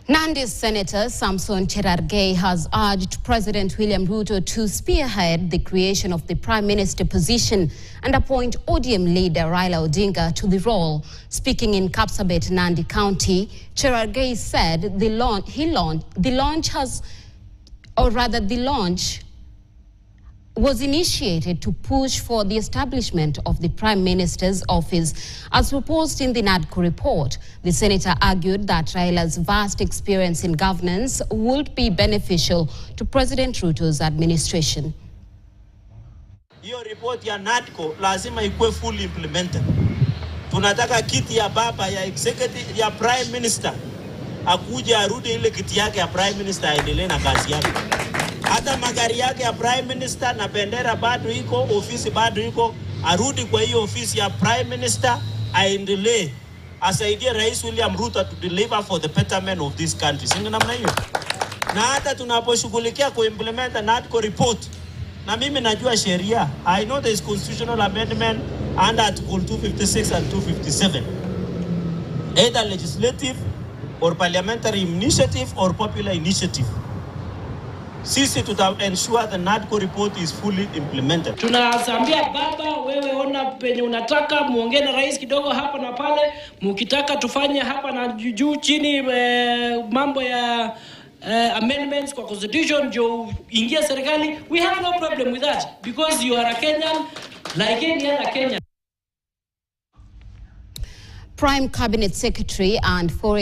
Nandi's Senator Samson Cherargei has urged President William Ruto to spearhead the creation of the Prime Minister position and appoint ODM leader Raila Odinga to the role. Speaking in Kapsabet, Nandi County, Cherargei said the launch was initiated to push for the establishment of the Prime Minister's office. As proposed in the NADCO report, the senator argued that Raila's vast experience in governance would be beneficial to President Ruto's administration. Hiyo report ya NADCO lazima ikuwe fully implemented. Tunataka kiti ya baba ya executive ya Prime Minister akuje arudi ile kiti yake ya Prime Minister aendelee na kazi yake. Hata magari yake ya Prime Minister na bendera bado iko, ofisi bado iko, arudi kwa hiyo ofisi ya Prime Minister aendelee, asaidie Rais William Ruto to deliver for the betterment of this country. Singa namna hiyo. Na hata tunaposhughulikia kuimplement NADCO report, na mimi najua sheria, I know there is constitutional amendment under Article 256 and 257. Either legislative or parliamentary initiative or popular initiative. Sisi tuta ensure the NADCO report is fully implemented. Tunasambia baba, wewe ona penye unataka, muongee na rais kidogo hapa na pale, mukitaka tufanye hapa na juu chini mambo ya amendments kwa constitution jo ingia serikali. We have no problem with that because you are a Kenyan like any other Kenyan. Prime Cabinet Secretary and Foreign